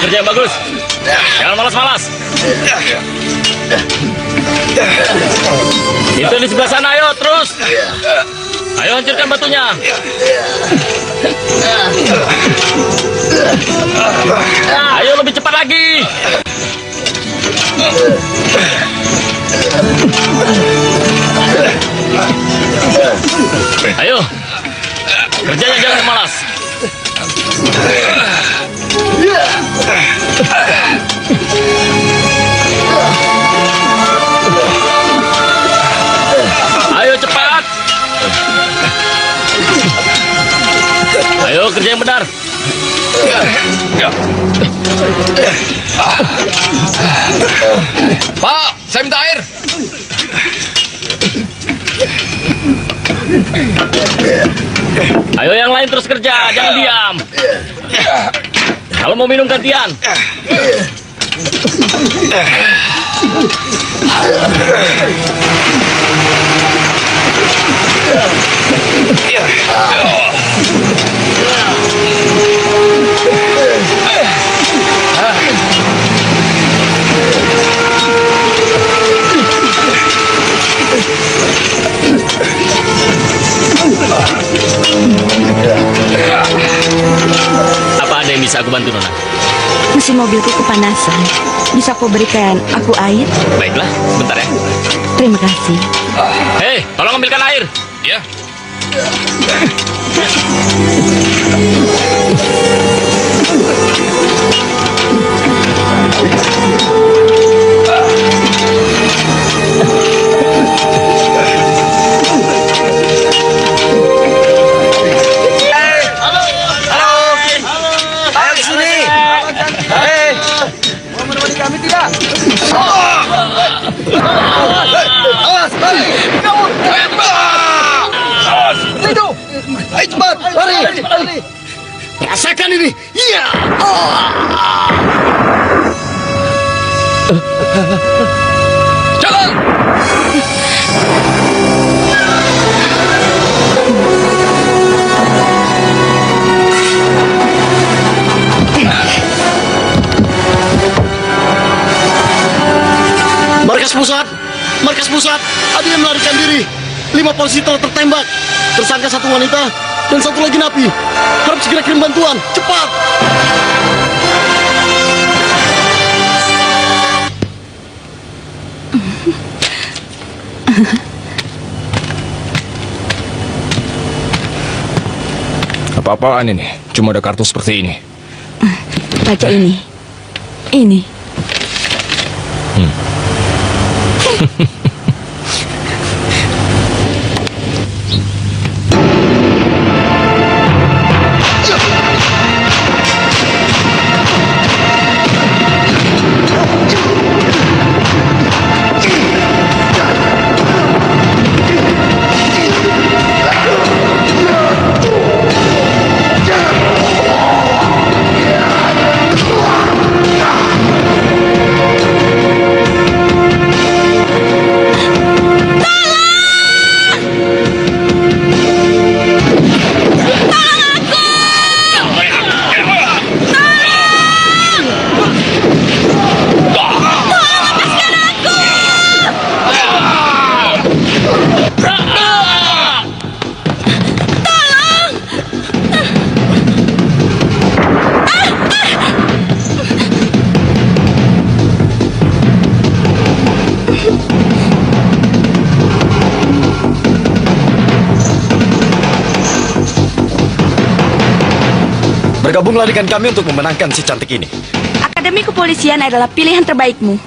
kerja yang bagus. Jangan malas-malas. Itu di sebelah sana, ayo terus. Ayo hancurkan batunya. Ayo lebih cepat lagi. Ayo, kerjanya jangan malas. Ayo cepat. Ayo kerja yang benar. Pak, saya minta air. Ayo yang lain terus kerja, jangan diam. Kalau mau minum gantian. Apa ada yang bisa aku bantu, Nona? Mesin mobilku kepanasan. Bisa kau berikan aku air? Baiklah, sebentar ya. Terima kasih. Hei, tolong ambilkan air. Ya. Rasakan ini. Iya. Jalan. Markas pusat. Ada yang melarikan diri. 5 polisi telah tertembak. Tersangka 1 wanita dan 1 lagi napi. Harap segera kirim bantuan. Cepat. Apa-apaan ini? Cuma ada kartu seperti ini. Baca ini. Ini. Bergabunglah dengan kami untuk memenangkan si cantik ini. Akademi Kepolisian adalah pilihan terbaikmu.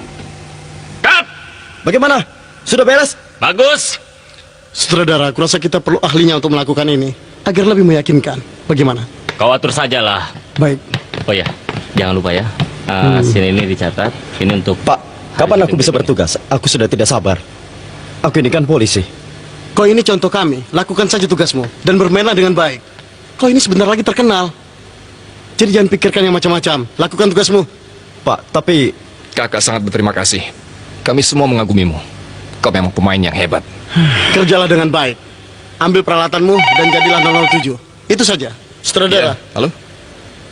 Cut! Bagaimana? Sudah beres? Bagus. Sutradara, aku rasa kita perlu ahlinya untuk melakukan ini agar lebih meyakinkan. Bagaimana? Kau atur sajalah. Baik. Oh ya, jangan lupa ya. Sini ini dicatat. Ini untuk Pak, kapan aku bisa bertugas? Aku sudah tidak sabar. Aku ini kan polisi. Kau ini contoh kami. Lakukan saja tugasmu dan bermainlah dengan baik. Kau ini sebentar lagi terkenal. Jadi jangan pikirkan yang macam-macam. Lakukan tugasmu. Pak, tapi Kakak sangat berterima kasih. Kami semua mengagumimu. Kau memang pemain yang hebat. Kerjalah dengan baik. Ambil peralatanmu dan jadilah 007. Itu saja. Sutradara. Halo?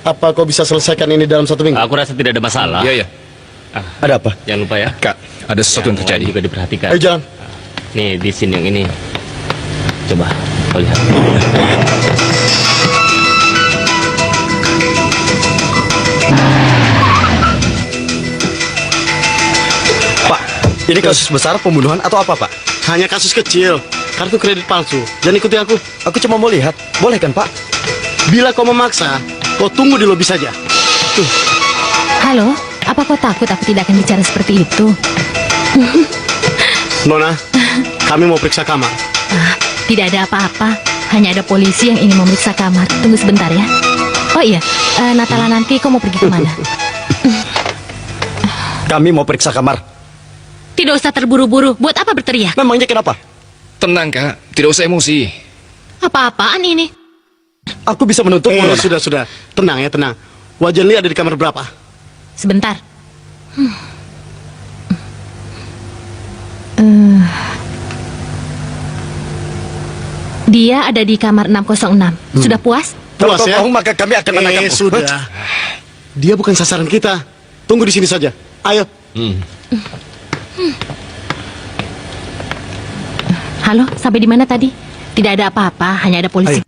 Apa kau bisa selesaikan ini dalam 1 minggu? Aku rasa tidak ada masalah. Iya, iya. Ada apa? Jangan lupa ya. Kak, ada sesuatu yang lain terjadi. juga diperhatikan. Ayo jalan. Nih di sini yang ini. Coba kau lihat. Pak, ini kasus besar pembunuhan atau apa, Pak? Hanya kasus kecil. Kartu kredit palsu. Jangan ikuti aku. Aku cuma mau lihat. Boleh kan, Pak? Bila kau memaksa, kau tunggu di lobi saja. Halo, apa kau takut aku tidak akan bicara seperti itu? Nona, kami mau periksa kamar. Tidak ada apa-apa, hanya ada polisi yang ingin memeriksa kamar. Tunggu sebentar ya. Oh iya, Natala nanti kau mau pergi kemana? Kami mau periksa kamar. Tidak usah terburu-buru, buat apa berteriak? Memangnya kenapa? Tenang, Kak. Tidak usah emosi. Apa-apaan ini? Aku bisa menuntutmu, Nona. Sudah. Tenang ya, tenang. Wajan Li ada di kamar berapa? Sebentar. Dia ada di kamar 606. Sudah puas? Kalau Puas kau ya? bohong, maka kami akan menangkapmu. Sudah. Dia bukan sasaran kita. Tunggu di sini saja. Ayo. Halo, sampai di mana tadi? Tidak ada apa-apa, hanya ada polisi.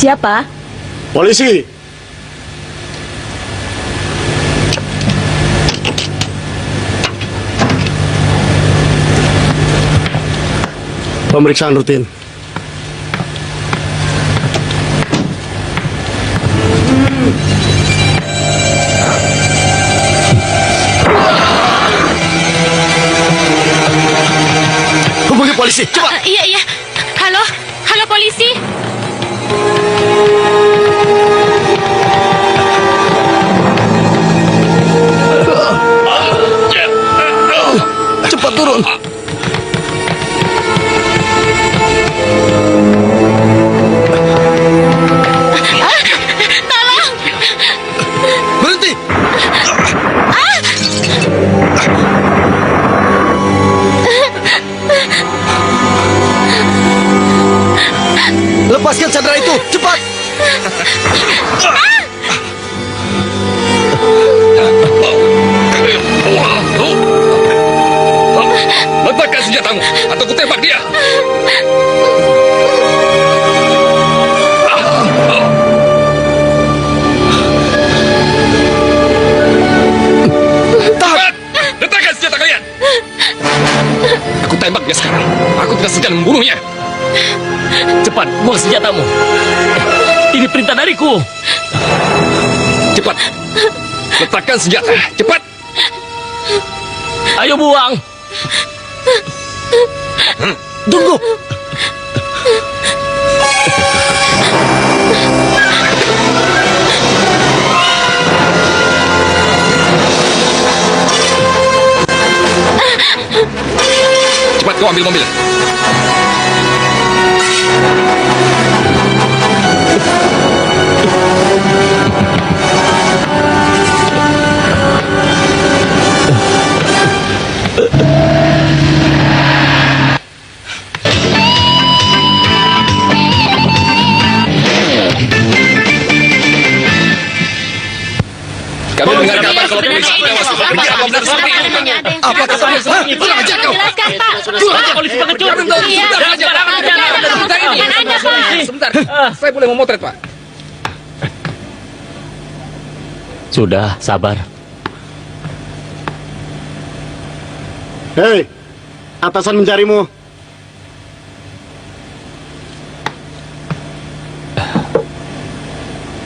Siapa? Polisi. Pemeriksaan rutin. Hubungi polisi, cepat! Iya. Halo polisi. Cepat turun! Berhenti! Lepaskan sandera itu, cepat! Letakkan senjatamu, atau ku tembak dia. Tahan! Letakkan senjata kalian. Aku tembak dia sekarang. Aku tidak segan membunuhnya. Cepat, buang senjatamu. Ini perintah dariku. Cepat. Letakkan senjata, cepat. Ayo buang. Tunggu! Cepat kau ambil mobil. Kami mendengar kabar kalau polisi tewas bekerja benar seperti ini. Apa katamu? Kurang ajar kau! Jelaskan, Pak. Kurang ajar polisi pengecut. Iya. Jangan Anda, Pak. Sebentar, saya boleh memotret, Pak. Sudah, sabar. Hei, atasan mencarimu.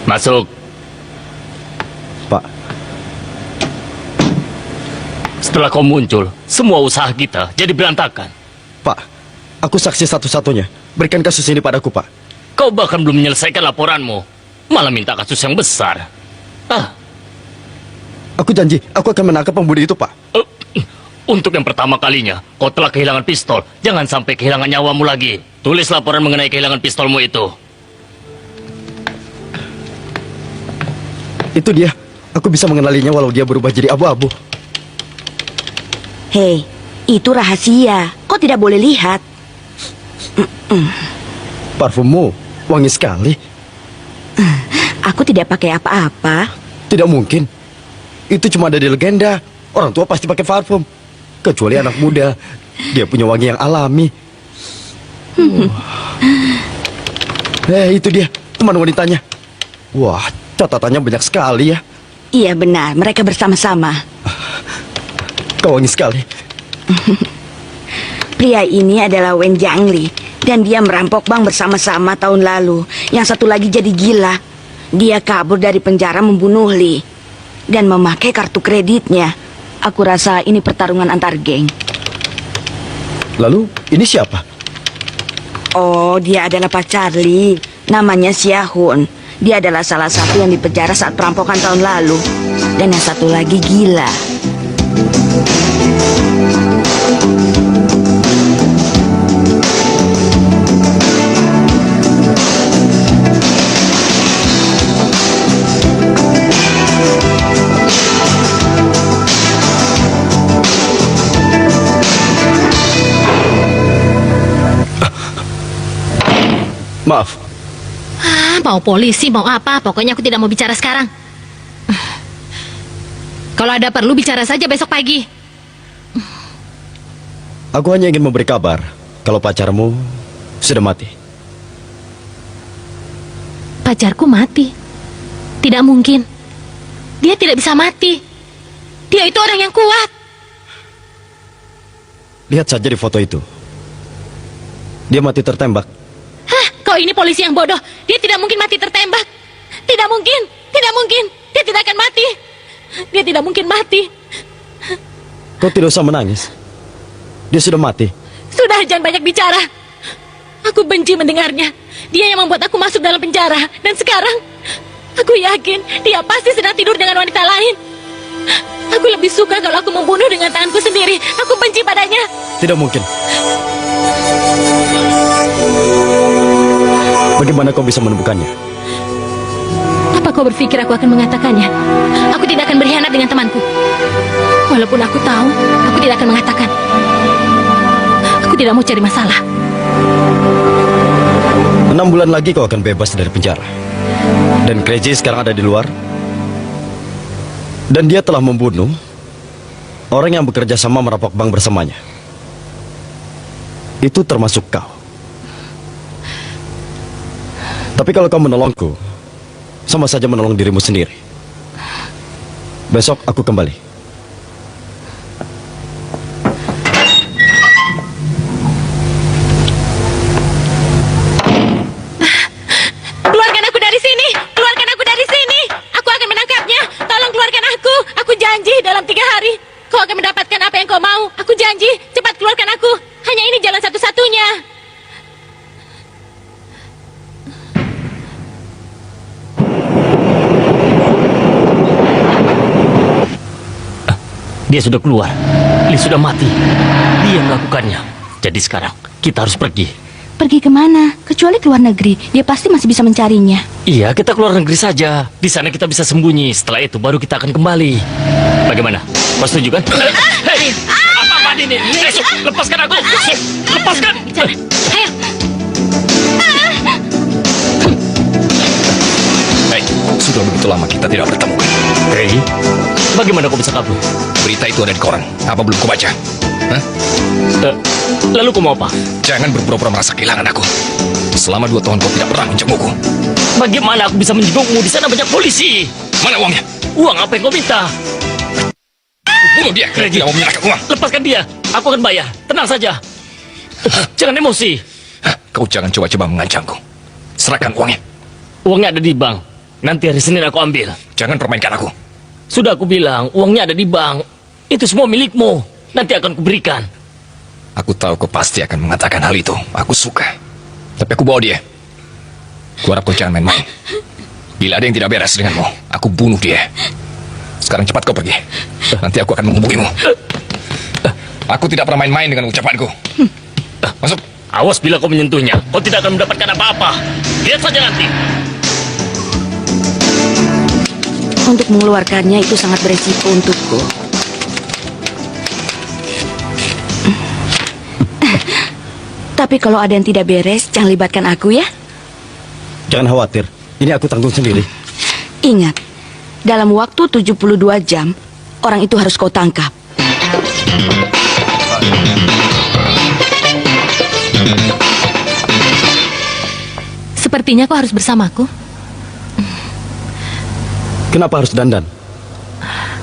Masuk. Pak, Setelah kau muncul, semua usaha kita jadi berantakan. Pak, aku saksi satu-satunya. Berikan kasus ini padaku, Pak. Kau bahkan belum menyelesaikan laporanmu, malah minta kasus yang besar. Aku janji, aku akan menangkap pembunuh itu, Pak. Untuk yang pertama kalinya, kau telah kehilangan pistol. Jangan sampai kehilangan nyawamu lagi. Tulis laporan mengenai kehilangan pistolmu itu. Itu dia. Aku bisa mengenalinya walau dia berubah jadi abu-abu. Hei, itu rahasia. Kau tidak boleh lihat. Parfummu wangi sekali. Aku tidak pakai apa-apa. Tidak mungkin. Itu cuma ada di legenda. Orang tua pasti pakai parfum. Kecuali anak muda. Dia punya wangi yang alami. Itu dia, teman wanitanya. Wah, catatannya banyak sekali ya. Iya benar, mereka bersama-sama. Kau wangi sekali. Pria ini adalah Wen Jiangli. Dan dia merampok bank bersama-sama tahun lalu. Yang satu lagi jadi gila. Dia kabur dari penjara membunuh Li. Dan memakai kartu kreditnya. Aku rasa ini pertarungan antar geng. Lalu, ini siapa? Oh, dia adalah pacar Li. Namanya Xiahun. Dia adalah salah satu yang dipenjara saat perampokan tahun lalu. Dan yang satu lagi gila. Maaf. Mau polisi, mau apa, pokoknya aku tidak mau bicara sekarang. Kalau ada perlu bicara saja besok pagi. Aku hanya ingin memberi kabar kalau pacarmu sudah mati. Pacarku mati? Tidak mungkin. Dia tidak bisa mati. Dia itu orang yang kuat. Lihat saja di foto itu. Dia mati tertembak. Hah, kau ini polisi yang bodoh. Dia tidak mungkin mati tertembak. Tidak mungkin, tidak mungkin. Dia tidak akan mati. Dia tidak mungkin mati. Kau tidak usah menangis. Dia sudah mati. Sudah, jangan banyak bicara. Aku benci mendengarnya. Dia yang membuat aku masuk dalam penjara. Dan sekarang, aku yakin dia pasti sedang tidur dengan wanita lain. Aku lebih suka kalau aku membunuh dengan tanganku sendiri. Aku benci padanya. Tidak mungkin. Bagaimana kau bisa menemukannya? Apa kau berpikir aku akan mengatakannya? Aku tidak akan berkhianat dengan temanku. Walaupun aku tahu, aku tidak akan mengatakan. Aku tidak mau cari masalah. 6 bulan lagi kau akan bebas dari penjara. Dan Crazy sekarang ada di luar. Dan dia telah membunuh orang yang bekerja sama merampok bank bersamanya. Itu termasuk kau. Tapi kalau kau menolongku, sama saja menolong dirimu sendiri. Besok aku kembali. Keluarkan aku dari sini! Keluarkan aku dari sini! Aku akan menangkapnya! Tolong keluarkan aku! Aku janji dalam 3 hari kau akan mendapatkan apa yang kau mau. Aku janji, cepat keluarkan aku. Hanya ini jalan satu-satunya. Dia sudah keluar. Li sudah mati. Dia melakukannya. Jadi sekarang kita harus pergi. Pergi kemana? Kecuali ke luar negeri. Dia pasti masih bisa mencarinya. Iya, kita keluar negeri saja. Di sana kita bisa sembunyi. Setelah itu baru kita akan kembali. Bagaimana? Kau setuju kan? Hei, apa ini? Lepaskan aku! Lepaskan! Ayo. Hei, sudah begitu lama kita tidak bertemu. Hei, bagaimana kau bisa kabur? Berita itu ada di koran. Apa belum kau baca? Hah? Lalu kau mau apa? Jangan berpura-pura merasa kehilangan aku. Selama 2 tahun kau tidak pernah menjengukku. Bagaimana aku bisa menjengukmu? Di sana banyak polisi. Mana uangnya? Uang apa yang kau minta? Bunuh dia kalau tidak mau menyerahkan uang. Lepaskan dia. Aku akan bayar. Tenang saja. Jangan emosi. Hah? Kau jangan coba-coba mengancamku. Serahkan uangnya. Uangnya ada di bank. Nanti hari Senin aku ambil. Jangan permainkan aku. Sudah aku bilang, uangnya ada di bank. Itu semua milikmu. Nanti akan kuberikan. Aku tahu kau pasti akan mengatakan hal itu. Aku suka. Tapi aku bawa dia. Ku harap kau jangan main-main. Bila ada yang tidak beres denganmu, aku bunuh dia. Sekarang cepat kau pergi. Nanti aku akan menghubungimu. Aku tidak pernah main-main dengan ucapanku. Masuk. Awas bila kau menyentuhnya. Kau tidak akan mendapatkan apa-apa. Lihat saja nanti. Untuk mengeluarkannya itu sangat beresiko untukku. Tapi kalau ada yang tidak beres, jangan libatkan aku ya. Jangan khawatir, ini aku tanggung sendiri. Ingat, dalam waktu 72 jam, orang itu harus kau tangkap. Sepertinya kau harus bersamaku. Kenapa harus dandan?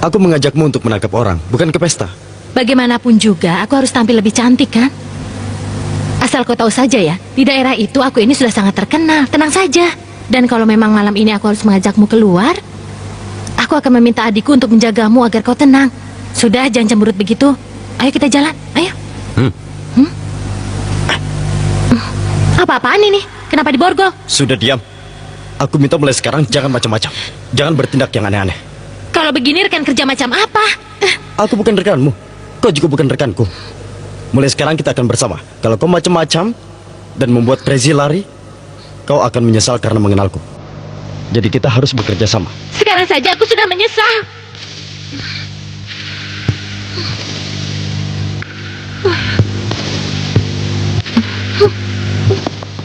Aku mengajakmu untuk menangkap orang, bukan ke pesta. Bagaimanapun juga, aku harus tampil lebih cantik, kan? Asal kau tahu saja ya, di daerah itu aku ini sudah sangat terkenal. Tenang saja. Dan kalau memang malam ini aku harus mengajakmu keluar, aku akan meminta adikku untuk menjagamu agar kau tenang. Sudah, jangan cemberut begitu. Ayo kita jalan, ayo. Apa-apaan ini? Kenapa diborgol? Sudah diam. Aku minta mulai sekarang jangan macam-macam. Jangan bertindak yang aneh-aneh. Kalau begini rekan kerja macam apa? Aku bukan rekanmu. Kau juga bukan rekanku. Mulai sekarang kita akan bersama. Kalau kau macam-macam dan membuat Prezi lari, kau akan menyesal karena mengenalku. Jadi kita harus bekerja sama. Sekarang saja aku sudah menyesal.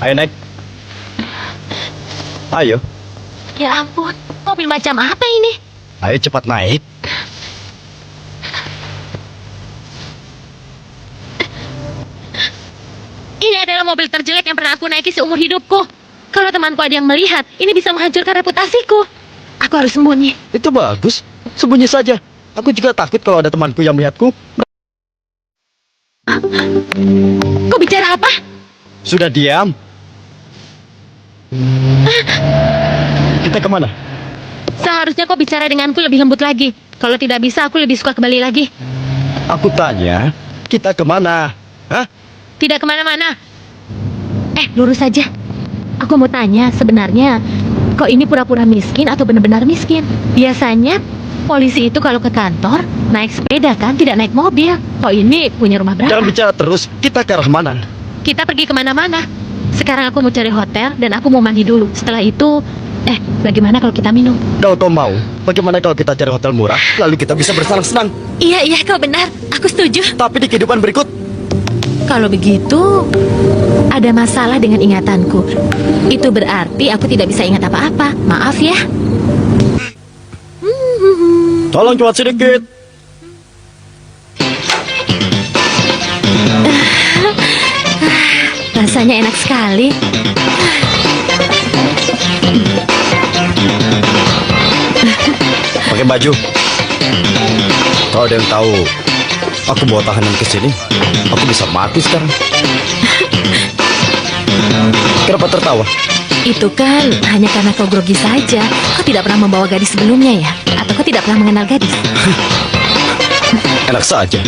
Ayo naik. Ayo. Ya ampun, mobil macam apa ini? Ayo cepat naik. Ini adalah mobil terjelek yang pernah aku naiki seumur hidupku. Kalau temanku ada yang melihat, ini bisa menghancurkan reputasiku. Aku harus sembunyi. Itu bagus. Sembunyi saja. Aku juga takut kalau ada temanku yang melihatku. Kau bicara apa? Sudah diam. Kita kemana? Seharusnya kau bicara denganku lebih lembut lagi. Kalau tidak bisa, aku lebih suka kembali lagi. Aku tanya, kita kemana? Hah? Tidak kemana-mana. Lurus saja. Aku mau tanya, sebenarnya kau ini pura-pura miskin atau benar-benar miskin? Biasanya polisi itu kalau ke kantor naik sepeda kan, tidak naik mobil. Kau ini punya rumah berapa? Jangan bicara terus. Kita ke arah mana? Kita pergi kemana-mana. Sekarang aku mau cari hotel dan aku mau mandi dulu. Setelah itu, bagaimana kalau kita minum? Kalau kau mau, bagaimana kalau kita cari hotel murah, lalu kita bisa bersenang-senang? Iya, kau benar. Aku setuju. Tapi di kehidupan berikut, Kalau begitu, ada masalah dengan ingatanku. Itu berarti aku tidak bisa ingat apa-apa. Maaf ya. tolong cepat sedikit. Rasanya enak sekali. Pakai baju. Kalau ada yang tahu aku bawa tahanan ke sini, aku bisa mati sekarang. Kenapa tertawa? Itu kan hanya karena kau grogi saja. Kau tidak pernah membawa gadis sebelumnya ya? Atau kau tidak pernah mengenal gadis? Enak saja.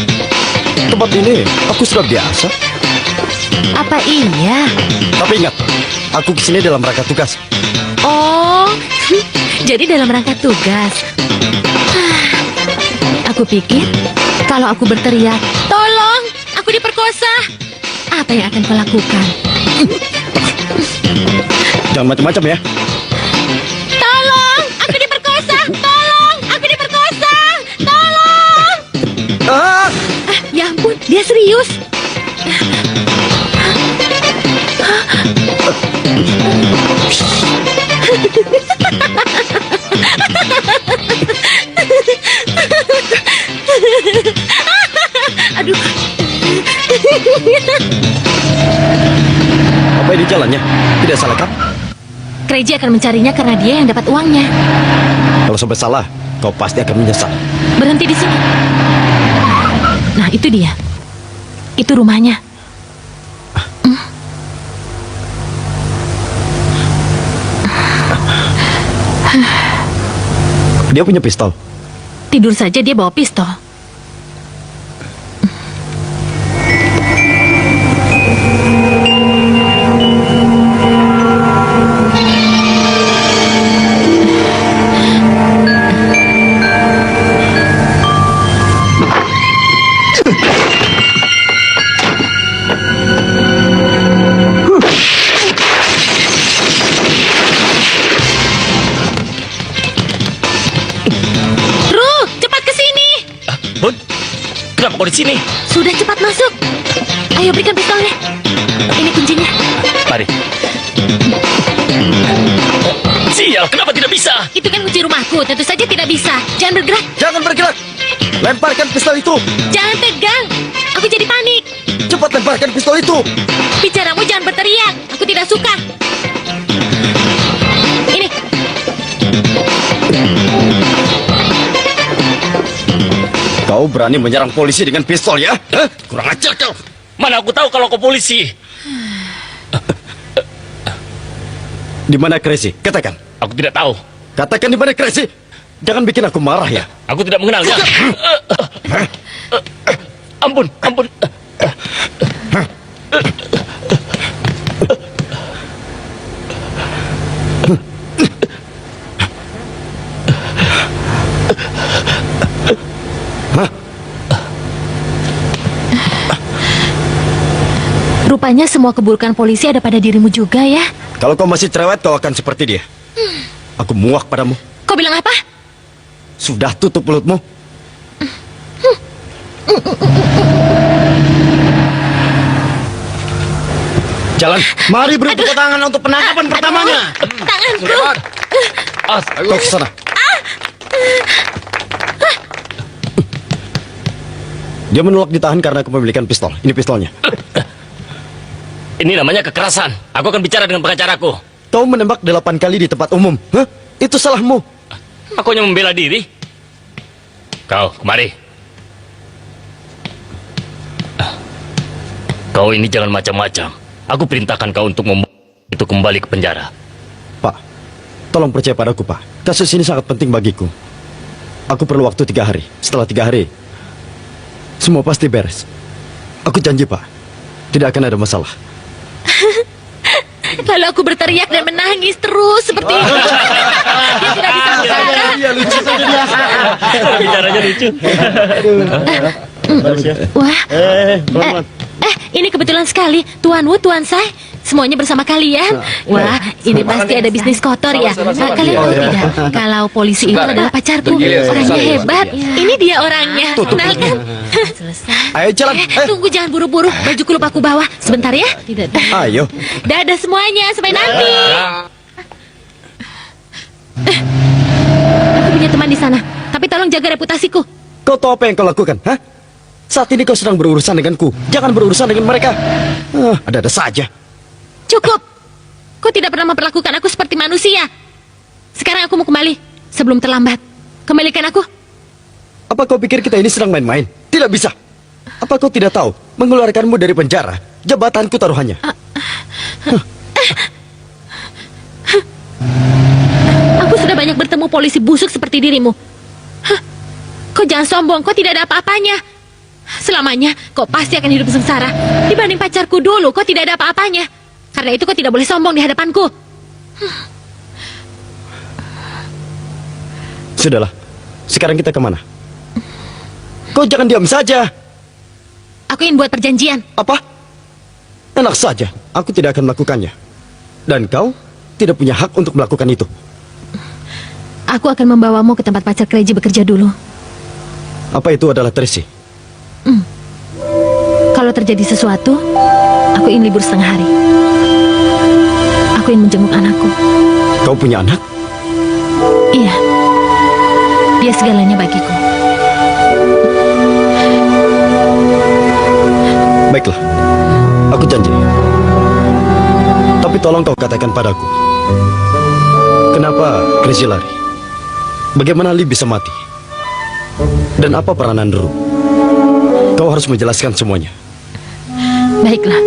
Tempat ini aku sudah biasa. Apa iya? Tapi ingat, aku kesini dalam rangka tugas. Oh, jadi dalam rangka tugas. Aku pikir kalau aku berteriak, "Tolong, aku diperkosa!" Apa yang akan kau lakukan? Jangan macam-macam ya. Tolong, aku diperkosa! Tolong, aku diperkosa! Tolong! Ya ampun, dia serius. Aduh. Apa ini jalannya? Tidak salah kan? Crazy akan mencarinya karena dia yang dapat uangnya. Kalau sampai salah, kau pasti akan menyesal. Berhenti di sini. Nah, itu dia. Itu rumahnya. Dia punya pistol. Tidur saja dia bawa pistol. Kenapa kau di sini? Sudah, cepat masuk. Ayo, berikan pistolnya. Ini kuncinya. Mari. Sial, kenapa tidak bisa? Itu kan kunci rumahku, tentu saja tidak bisa. Jangan bergerak, Jangan bergerak. Lemparkan pistol itu. jangan tegang. Aku jadi panik. Cepat lemparkan pistol itu. Bicaramu jangan berteriak. Aku tidak suka. Ini. Kau berani menyerang polisi dengan pistol ya? Hah? Kurang ajar kau. Mana aku tahu kalau kau polisi. Di mana Crazy? Katakan. Aku tidak tahu. Katakan di mana Crazy. Jangan bikin aku marah ya. Aku tidak mengenalnya. Ampun, ampun. Rupanya semua keburukan polisi ada pada dirimu juga ya. Kalau kau masih cerewet, kau akan seperti dia. Aku muak padamu. Kau bilang apa? Sudah tutup mulutmu. Jalan. Mari beri tepuk tangan untuk penangkapan pertamanya. Tanganku. Kau ke sana. Dia menolak ditahan karena kepemilikan pistol. Ini pistolnya. Ini namanya kekerasan. Aku akan bicara dengan pengacaraku. Kau menembak 8 kali di tempat umum. Hah? Itu salahmu. Aku hanya membela diri. Kau, kemari. Kau ini jangan macam-macam. Aku perintahkan kau untuk membawa itu kembali ke penjara. Pak, tolong percaya padaku, Pak. Kasus ini sangat penting bagiku. Aku perlu waktu 3 hari. Setelah 3 hari, semua pasti beres. Aku janji, Pak. Tidak akan ada masalah. Lalu aku berteriak dan menangis terus seperti itu. Dia tidak bisa bicara. Iya lucu saja dia. Bicaranya lucu. Wah, ini kebetulan sekali. Tuan Wu, Tuan Sai, semuanya bersama kalian. Wah, ini pasti ada bisnis kotor ya. Kalian tahu tidak? Kalau polisi itu adalah pacarku. Orangnya hebat. Ini dia orangnya. Kenalkan. Ayo jalan. Tunggu, jangan buru-buru. Bajuku lupa aku bawa. Sebentar ya. Ayo. Dadah semuanya. Sampai nanti. Aku punya teman di sana. Tapi tolong jaga reputasiku. Kau tahu apa yang kau lakukan? Hah? Saat ini kau sedang berurusan denganku. Jangan berurusan dengan mereka. Ada-ada saja. Cukup. Kau tidak pernah memperlakukan aku seperti manusia. Sekarang aku mau kembali. Sebelum terlambat. Kembalikan aku. Apa kau pikir kita ini sedang main-main? Tidak bisa. Apa kau tidak tahu? Mengeluarkanmu dari penjara, jabatanku taruhannya. Aku sudah banyak bertemu polisi busuk seperti dirimu. Hah? Kau jangan sombong. Kau tidak ada apa-apanya. Selamanya kau pasti akan hidup sengsara. Dibanding pacarku dulu, kau tidak ada apa-apanya. Karena itu kau tidak boleh sombong di hadapanku. Sudahlah. Sekarang kita kemana? Kau jangan diam saja. Aku ingin buat perjanjian. Apa? Enak saja. Aku tidak akan melakukannya. Dan kau tidak punya hak untuk melakukan itu. Aku akan membawamu ke tempat pacar Crazy bekerja dulu. Apa itu adalah Tracy? Kalau terjadi sesuatu, aku ingin libur setengah hari. Aku ingin menjenguk anakku. Kau punya anak? Iya. Dia segalanya bagiku. Baiklah. Aku janji. Tapi tolong kau katakan padaku. Kenapa Crazy lari? Bagaimana Lee bisa mati? Dan apa peranan Ru? Kau harus menjelaskan semuanya. Baiklah.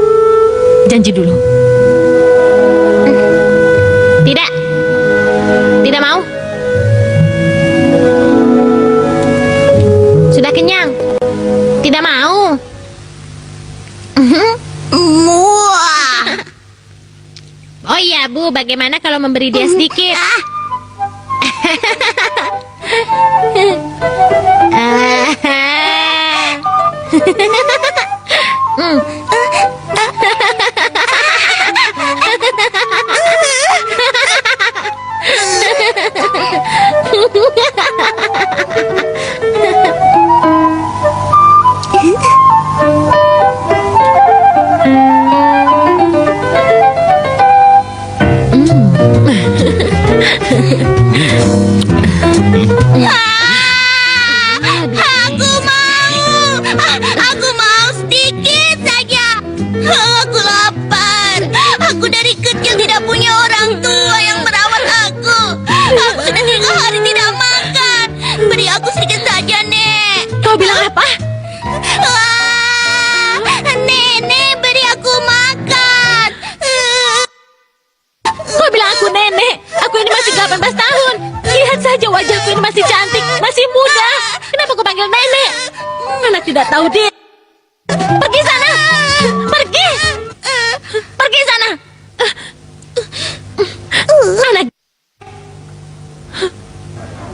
Janji dulu. Tidak. Tidak mau. Sudah kenyang. Tidak mau. Oh iya, Bu. Bagaimana kalau memberi dia sedikit? tahu diri. Pergi sana. Pergi. Pergi sana. Anak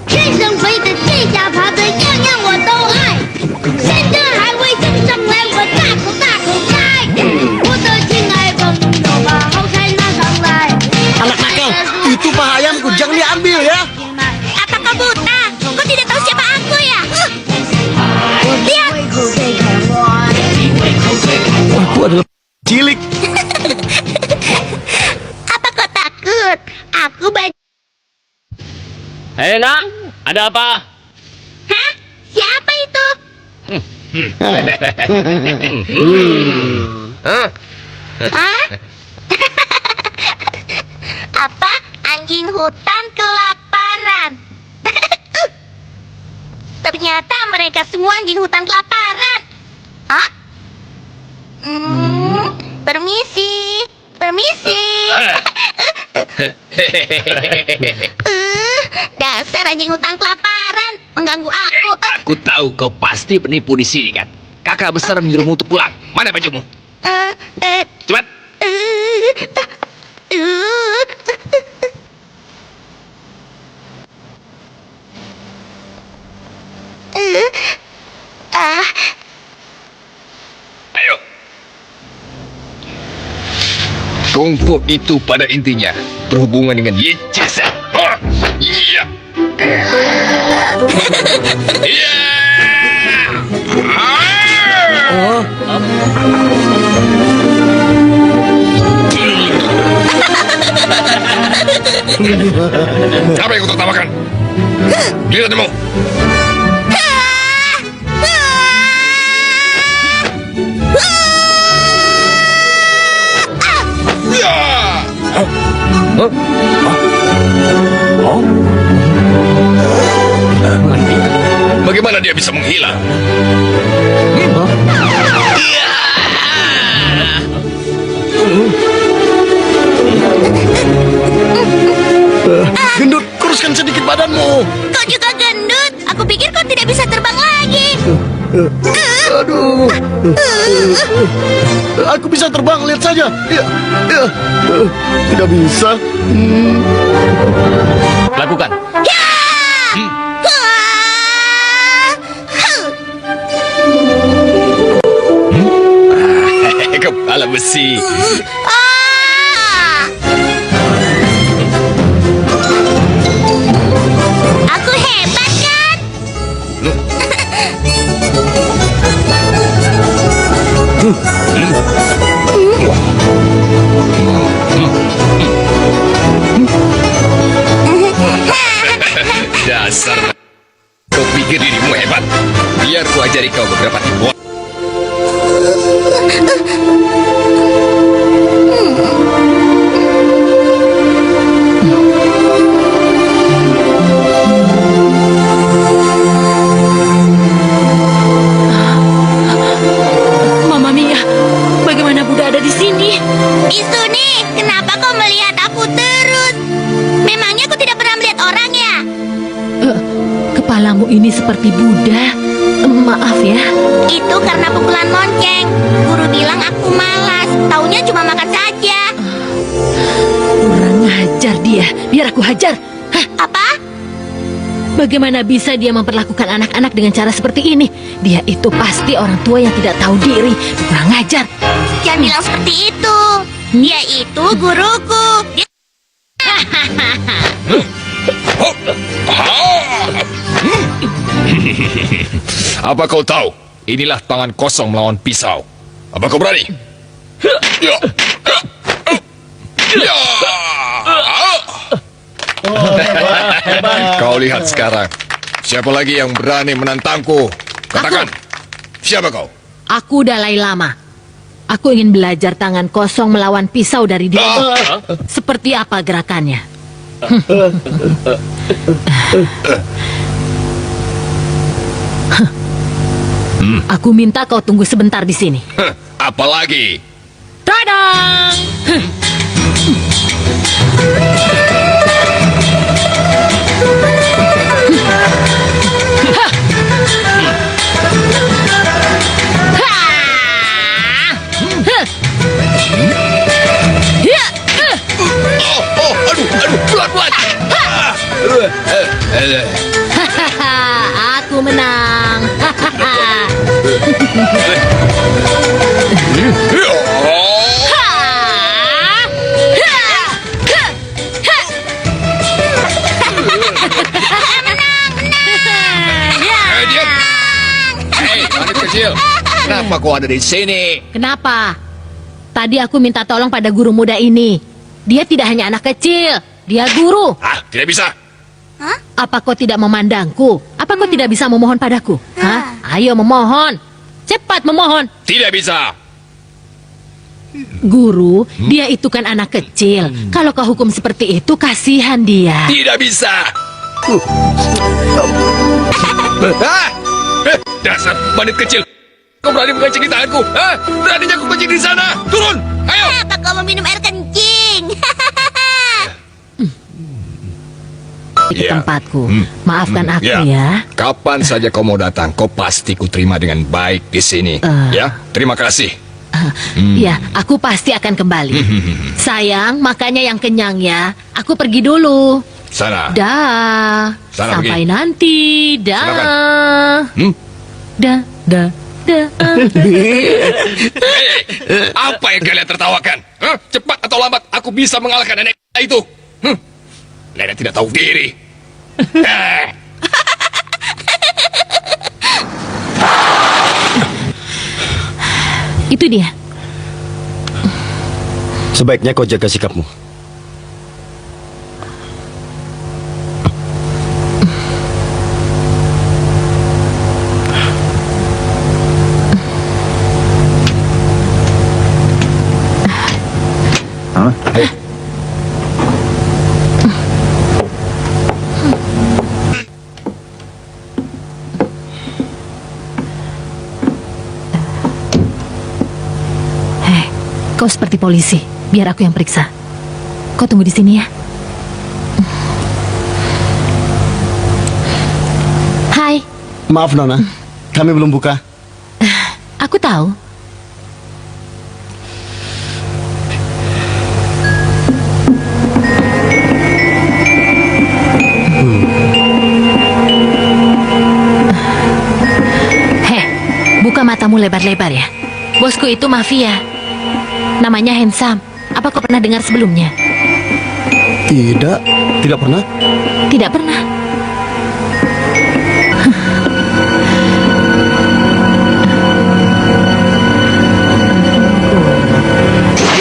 天上飞的，地下爬的，样样我都爱。山珍海味送上来，我大口大口摘。我的亲爱朋友把好菜拿上来。 Anak nakal, itu paha ayamku, jangan diambil ya. apa kau buta? Kau tidak tahu siapa aku ya? Lihat. Aku adalah cilik. Apa kau takut? Aku baik. Hei nak, ada apa? Hah? Siapa itu? Hah? Apa? Anjing hutan kelaparan. Ternyata mereka semua anjing hutan kelaparan. Hah? Permisi. Permisi. Dasar anjing hutan kelaparan mengganggu aku. Aku tahu kau pasti penipu di sini kan. Kakak besar menyuruhmu untuk pulang. Mana bajumu? Cepat. Ayo. Kungfu itu pada intinya berhubungan dengan Yechesa. Iya. Iya. Apa yang kau tertawakan? Lihat demo. Bagaimana dia bisa menghilang? Gendut, kuruskan sedikit badanmu. Kau juga gendut. Aku pikir kau tidak bisa terbang lagi. Aduh. Aku bisa terbang, lihat saja. Ya, ya. Tidak bisa. Lakukan. Kepala besi. Aku hebat kan? Dasar. Kau pikir dirimu hebat? Biar ku ajari kau beberapa tipuan. Mama Mia, bagaimana Buddha ada di sini? Isuni, kenapa kau melihat aku terus? Memangnya aku tidak pernah melihat orang ya? Kepalamu ini seperti Buddha. Maaf ya. Itu karena pukulan lonceng. Guru bilang aku malas. Taunya cuma makan saja. Kurang ajar dia. Biar aku hajar. Hah? Apa? Bagaimana bisa dia memperlakukan anak-anak dengan cara seperti ini? Dia itu pasti orang tua yang tidak tahu diri. Kurang ajar. Jangan bilang seperti itu. Dia itu guruku. Apa kau tahu? Inilah tangan kosong melawan pisau. Apa kau berani? Ya. Ya. Kau lihat sekarang. Siapa lagi yang berani menantangku? Katakan. Siapa kau? Aku Dalai Lama. Aku ingin belajar tangan kosong melawan pisau dari dia. Seperti apa gerakannya? Aku minta kau tunggu sebentar di sini. Apalagi? Tadang! Diam. Hei, anak kecil. Kenapa kau ada di sini? Kenapa? Tadi aku minta tolong pada guru muda ini. Dia tidak hanya anak kecil, dia guru. Ah, tidak bisa. Apa kau tidak memandangku? Apa kau tidak bisa memohon padaku? Hah? Ayo memohon. Cepat memohon. Tidak bisa. Guru, dia itu kan anak kecil. Kalau kau hukum seperti itu, kasihan dia. Tidak bisa. Ah! Dasar bandit kecil. Kau berani mengencing di tanganku? Hah? Beraninya aku kencing di sana. Turun. Ayo. Apa kau meminum air kencing? Di Ya. tempatku. Maafkan aku ya. Kapan saja kau mau datang, kau pasti kuterima dengan baik di sini. Ya, terima kasih. Ya, aku pasti akan kembali. Sayang, makanya yang kenyang ya. Aku pergi dulu. Sana. Dah. Sana Sampai pergi. nanti. Dah. Hmm? Dah. Dah. Dah. Apa yang kalian tertawakan? Hah? Cepat atau lambat, aku bisa mengalahkan nenek itu. Nenek tidak tahu diri. Itu dia. Sebaiknya kau jaga sikapmu. Hei, kau seperti polisi. Biar aku yang periksa. Kau tunggu di sini ya. Hai, Maaf Nona, kami belum buka. aku tahu. Heh, buka matamu lebar-lebar ya. Bosku itu mafia. Namanya Handsome. Apa kau pernah dengar sebelumnya? Tidak, tidak pernah. Tidak pernah.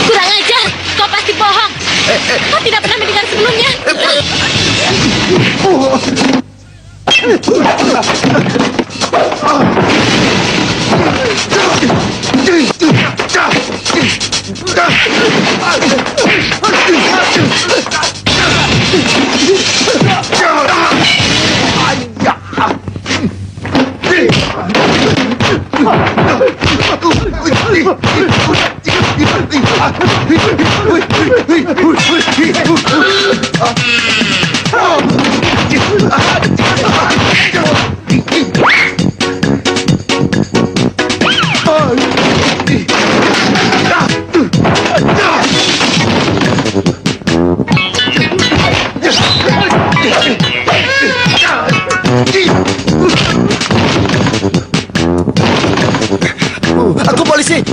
Kurang ajar, kau pasti bohong. Kau tidak pernah mendengar sebelumnya. Aku polisi.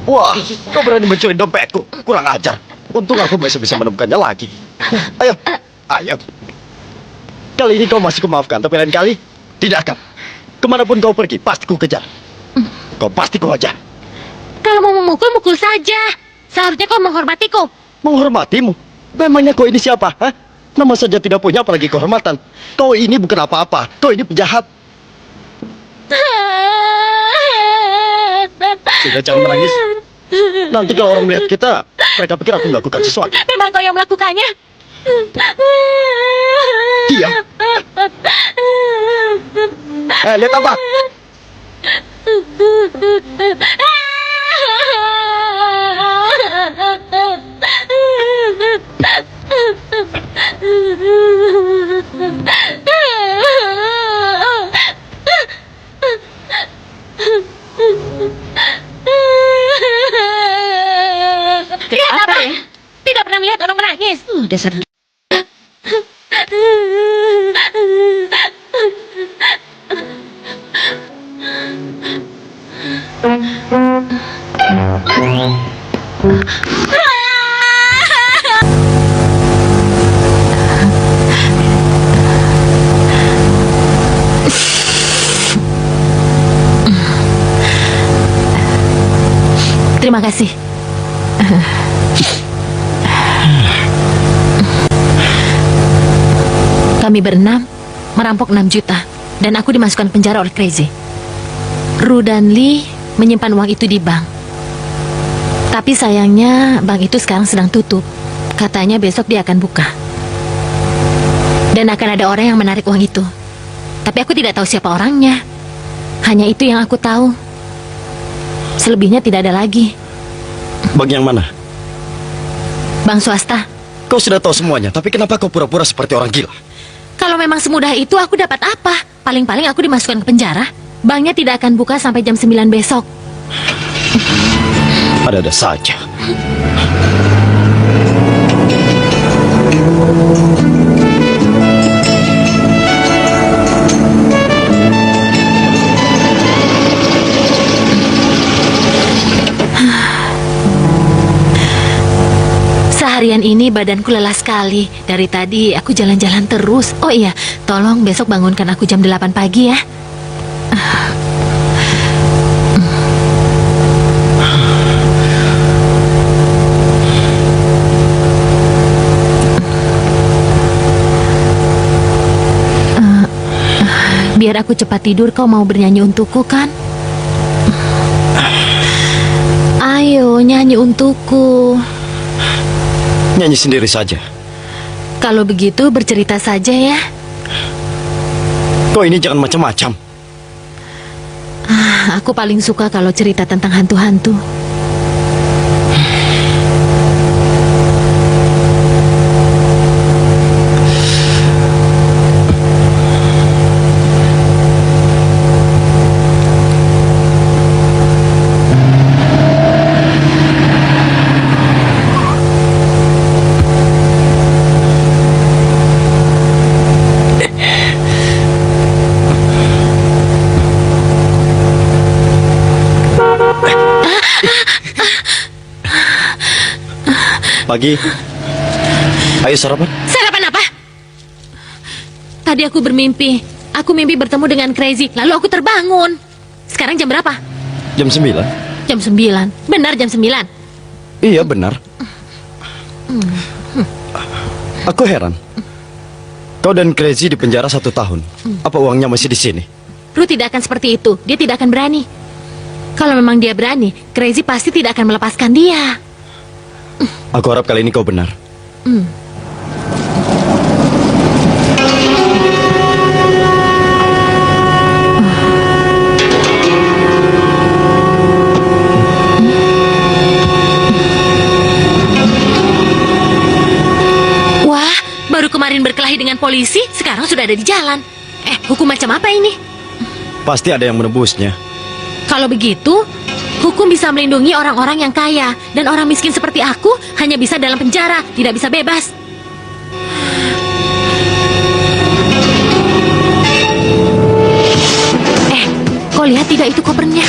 Wah, kau berani mencuri dompetku. Kurang ajar. Untung aku masih bisa menemukannya lagi. Ayo, ayo. Kali ini kau masih kumaafkan, tapi lain kali tidak akan. Kemanapun kau pergi, pasti ku kejar. Kau pasti ku hajar. Kalau mau memukul, mukul saja. Seharusnya kau menghormatiku. Menghormatimu? Memangnya kau ini siapa? Hah? Nama saja tidak punya, apalagi kehormatan. Kau ini bukan apa-apa. Kau ini penjahat. Sudah, jangan menangis. Nanti kalau orang melihat kita, mereka pikir aku melakukan sesuatu. Memang kau yang melakukannya. Diam. Lihat apa? Lihat apa? Tidak pernah melihat orang menangis. Dasar Terima kasih. Kami berenam merampok 6 juta dan aku dimasukkan penjara oleh Crazy. Ru dan Lee menyimpan uang itu di bank. Tapi sayangnya bank itu sekarang sedang tutup. Katanya besok dia akan buka. Dan akan ada orang yang menarik uang itu. Tapi aku tidak tahu siapa orangnya. Hanya itu yang aku tahu. Selebihnya tidak ada lagi. Bank yang mana? Bank swasta. Kau sudah tahu semuanya, tapi kenapa kau pura-pura seperti orang gila? Kalau memang semudah itu, aku dapat apa? Paling-paling aku dimasukkan ke penjara. Banknya tidak akan buka sampai jam 9 besok. Ada-ada saja. Seharian ini badanku lelah sekali. Dari tadi aku jalan-jalan terus. Oh iya, tolong besok bangunkan aku jam 8 pagi ya. Biar aku cepat tidur, kau mau bernyanyi untukku kan? Ayo, nyanyi untukku. Nyanyi sendiri saja. Kalau begitu, bercerita saja ya. Kau ini jangan macam-macam. Aku paling suka kalau cerita tentang hantu-hantu. Pagi. Ayo sarapan. Sarapan apa? Tadi aku bermimpi. Aku mimpi bertemu dengan Crazy. Lalu aku terbangun. Sekarang jam berapa? Jam 9. Jam 9. Benar jam 9. Iya benar. Aku heran. Kau dan Crazy di penjara 1 tahun. Apa uangnya masih di sini? Ru tidak akan seperti itu. Dia tidak akan berani. Kalau memang dia berani, Crazy pasti tidak akan melepaskan dia. Aku harap kali ini kau benar. Wah, baru kemarin berkelahi dengan polisi, sekarang sudah ada di jalan. Hukum macam apa ini? Pasti ada yang menebusnya. Kalau begitu, hukum bisa melindungi orang-orang yang kaya. Dan orang miskin seperti aku hanya bisa dalam penjara, tidak bisa bebas. Kau lihat tidak itu kopernya?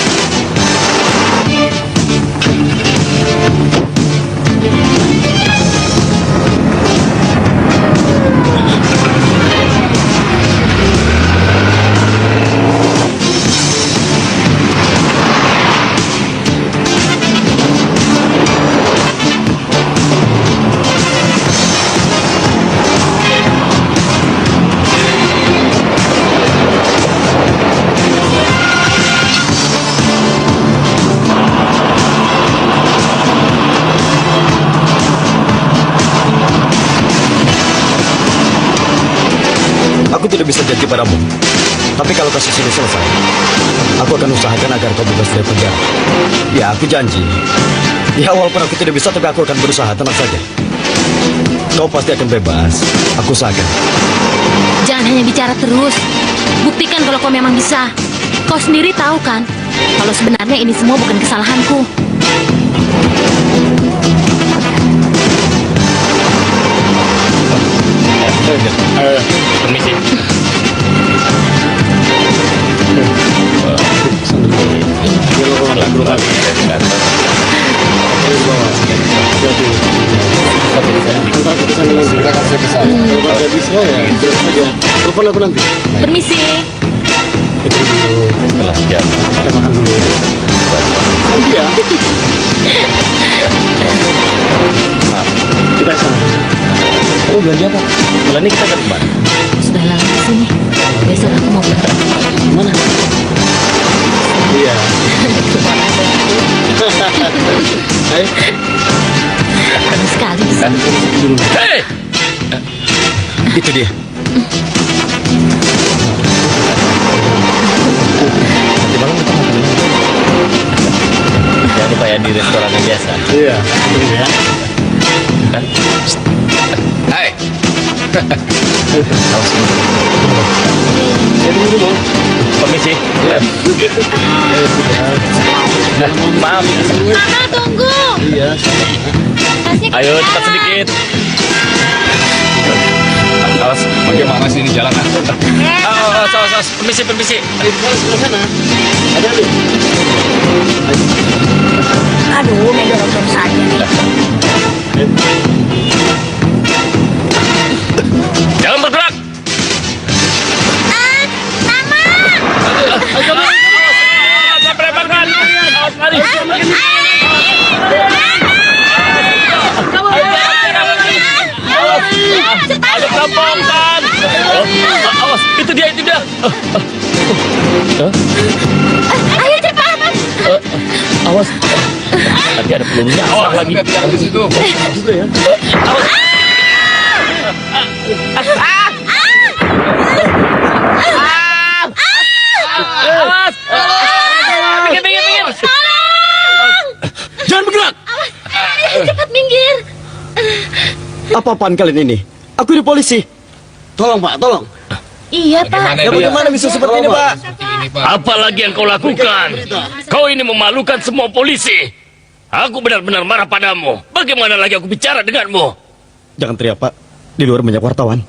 sudah bisa janji padamu. Tapi kalau kasus ini selesai, aku akan usahakan agar kau bebas dari penjara. Ya, aku janji. Ya, walaupun aku tidak bisa, tapi aku akan berusaha. Tenang saja. Kau pasti akan bebas. Aku usahakan. Jangan hanya bicara terus. Buktikan kalau kau memang bisa. Kau sendiri tahu kan, kalau sebenarnya ini semua bukan kesalahanku. Permisi. Telepon aku nanti. Permisi. Ya. Kita makan dulu. Iya. Kita sana. Oh, belanja apa? Bulan ini kita ke mana? Sudah lama di sini. Besok aku mau pergi. Mana? Iya. Ayo. Bagus sekali di sini. Hei! Itu dia. Nanti malam kita makan di mana? Jangan lupa ya di restoran yang biasa. Iya. Iya. Hai. Permisi. Maaf. Mama, tunggu. Iya. Kasih Ayo kejar. cepat sedikit. Awas, bagaimana sih ini jalanan? Awas. Permisi. Ayo kita sebelah sana. Ada nih. Aduh, main dorong saja nih. Jangan bergerak. Sampai lepaskan. Awas, lari. Ayo kelompokkan. Awas, itu dia. Ayo cepat. Awas. Nanti ada peluru nyasar lagi. Di situ. Juga ya. Awas. Awas. Minggir. Jangan bergerak. Ayo cepat minggir. Apa-apaan kalian ini? Aku ini polisi. Tolong Pak, tolong. Iya, Pak. Ya bagaimana bisa seperti ini, Pak? Apalagi yang kau lakukan? Kau ini memalukan semua polisi. Aku benar-benar marah padamu. Bagaimana lagi aku bicara denganmu? Jangan teriak, Pak. Di luar banyak wartawan.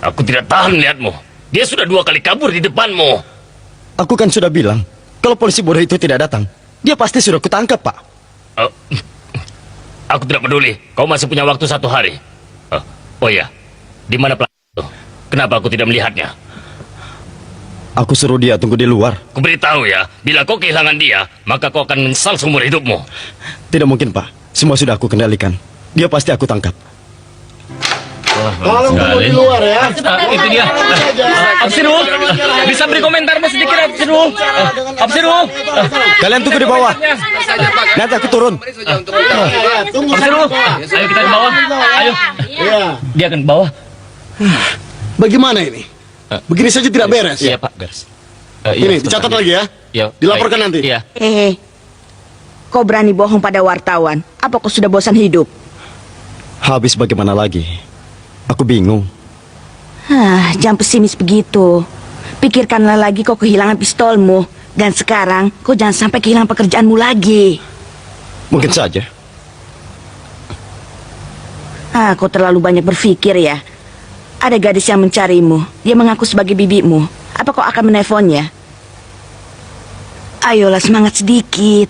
Aku tidak tahan melihatmu. Dia sudah 2 kali kabur di depanmu. Aku kan sudah bilang, kalau polisi bodoh itu tidak datang, dia pasti sudah kutangkap, Pak. Aku tidak peduli. Kau masih punya waktu 1 hari. Oh iya, di mana pelaku itu? Kenapa aku tidak melihatnya? Aku suruh dia tunggu di luar. Ku beritahu ya, bila kau kehilangan dia, maka kau akan menyesal seumur hidupmu. Tidak mungkin, Pak. Semua sudah aku kendalikan. Dia pasti aku tangkap. Tolong tunggu di luar ya. Itu dia. Absiru, bisa beri komentar mas sedikit Absiru. Absiru. Kalian tunggu di bawah. Nanti aku turun. Tunggu. Absiru, ayo kita ke bawah. Ayo, Iya. dia akan ke bawah. Bagaimana ini? Begini saja tidak beres. Iya Pak, beres. Ini dicatat lagi ya. Iya. Dilaporkan nanti. Iya. Kau berani bohong pada wartawan? Apa kau sudah bosan hidup? Habis bagaimana lagi? Aku bingung. Jangan pesimis begitu. Pikirkanlah lagi kau kehilangan pistolmu. Dan sekarang kau jangan sampai kehilangan pekerjaanmu lagi. Mungkin saja. Kau terlalu banyak berpikir ya. Ada gadis yang mencarimu. Dia mengaku sebagai bibimu. Apa kau akan menelponnya? Ayolah, semangat sedikit.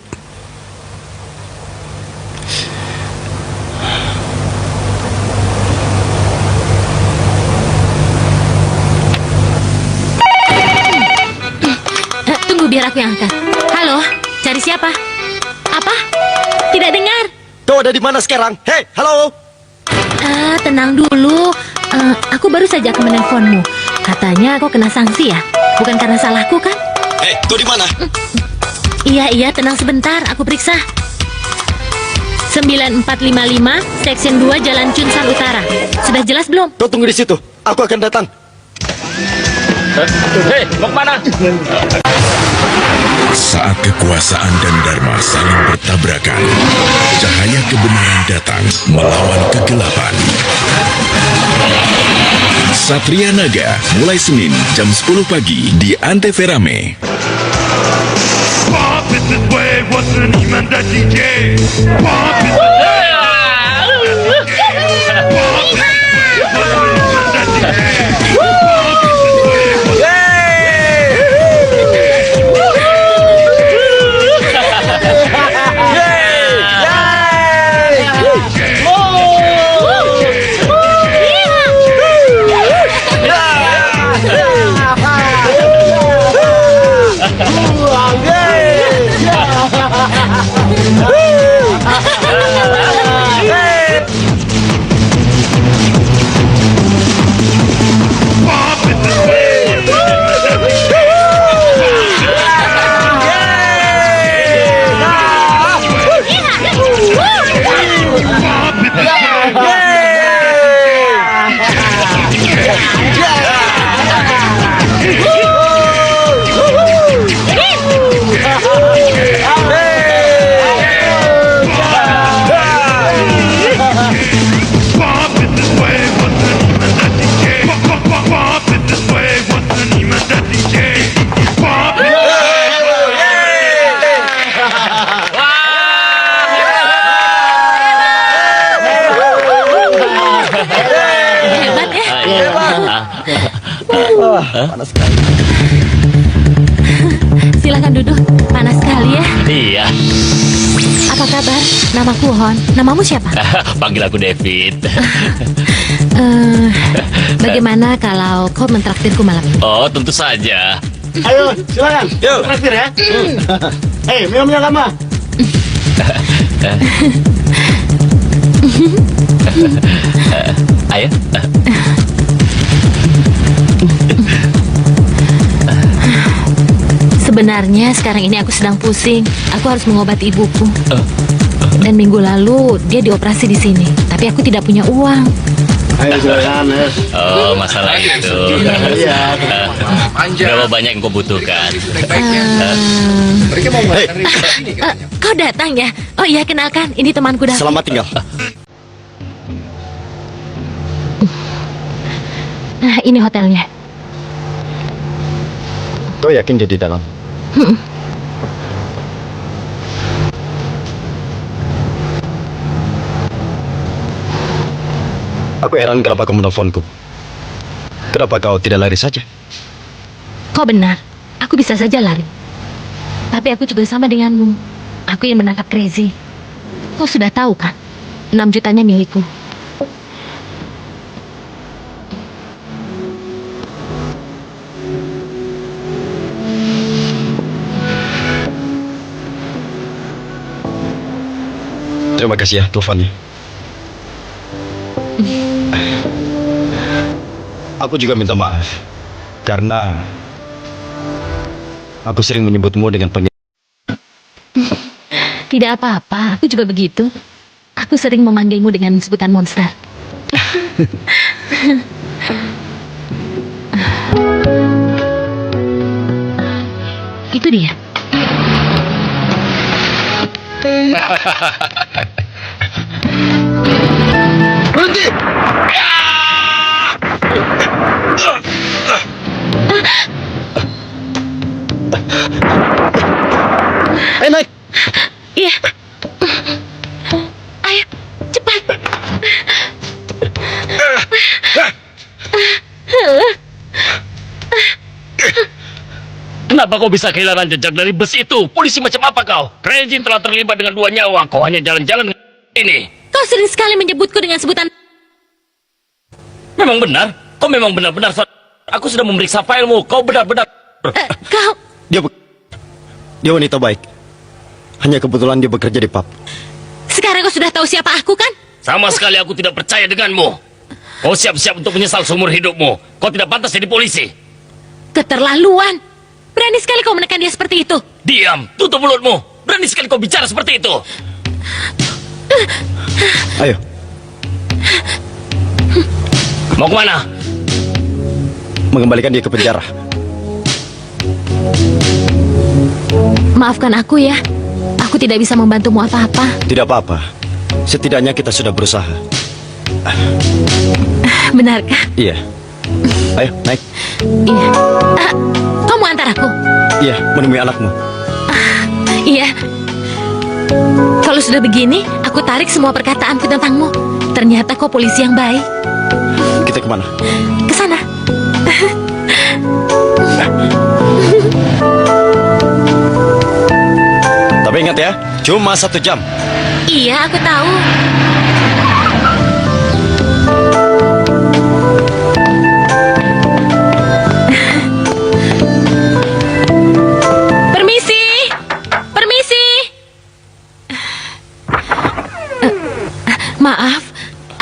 Tunggu biar aku yang angkat. Halo, cari siapa? Apa? Tidak dengar. Kau ada di mana sekarang? Hei, halo. Tenang dulu. Aku baru saja akan menelponmu. Katanya kau kena sanksi ya? Bukan karena salahku kan? Hei, kau di mana? Iya, tenang sebentar. Aku periksa. 9455, Section 2, Jalan Cunsal Utara. Sudah jelas belum? Kau tunggu di situ. Aku akan datang. Hei, mau kemana? Saat kekuasaan dan dharma saling bertabrakan, cahaya kebenaran datang melawan kegelapan. Satria Naga mulai Senin jam 10 pagi di Antv Rame. 八辈子对，我是你们的 DJ。八辈子对，Panas sekali. Silakan duduk. Panas sekali ya. Iya. Apa kabar? Namaku Hon. Namamu siapa? Panggil aku David. Bagaimana kalau kau mentraktirku malam ini? Oh, tentu saja. Ayo, silakan. Yuk, traktir ya. Hei, minumnya lama. Ayo. Sebenarnya sekarang ini aku sedang pusing. Aku harus mengobati ibuku. Dan minggu lalu dia dioperasi di sini. Tapi aku tidak punya uang. Ayo, silakan. Oh, masalah itu. Iya. Berapa banyak yang kau butuhkan? Mereka mau mengadakan ritual ini katanya. Kau datang ya? Oh iya, kenalkan. Ini temanku David. Selamat tinggal. Nah, ini hotelnya. Kau yakin dia di dalam? Aku heran kenapa kau menelponku. Kenapa kau tidak lari saja? Kau benar. Aku bisa saja lari. Tapi aku juga sama denganmu. Aku ingin menangkap Crazy. Kau sudah tahu kan? 6 jutanya milikku. Terima kasih ya teleponnya. Aku juga minta maaf karena aku sering menyebutmu dengan panggilan. Tidak apa-apa, aku juga begitu. Aku sering memanggilmu dengan sebutan monster. Itu dia. Berhenti! Naik! Iya. Ayo, cepat. Kenapa kau bisa kehilangan jejak dari bus itu? Polisi macam apa kau? Crazy telah terlibat dengan 2 nyawa. Kau hanya jalan-jalan ini. Kau sering sekali menyebutku dengan sebutan. Memang benar. Kau memang benar-benar. Aku sudah memeriksa filemu. Kau benar-benar. Kau. Dia wanita baik. Hanya kebetulan dia bekerja di pub. Sekarang kau sudah tahu siapa aku kan? Sama sekali aku tidak percaya denganmu. Kau siap-siap untuk menyesal seumur hidupmu. Kau tidak pantas jadi polisi. Keterlaluan. Berani sekali kau menekan dia seperti itu. Diam, tutup mulutmu. Berani sekali kau bicara seperti itu. Ayo. Mau kemana? mengembalikan dia ke penjara. Maafkan aku ya. Aku tidak bisa membantumu apa-apa. Tidak apa-apa. Setidaknya kita sudah berusaha. Benarkah? Iya. Ayo, naik. Iya. Kau mau antar aku? Iya, menemui anakmu. Iya. Kalau sudah begini, aku tarik semua perkataanku tentangmu. Ternyata kau polisi yang baik. Kita kemana? Ke sana. Tapi ingat ya, cuma 1 jam. Iya, aku tahu. Permisi. Permisi. Maaf,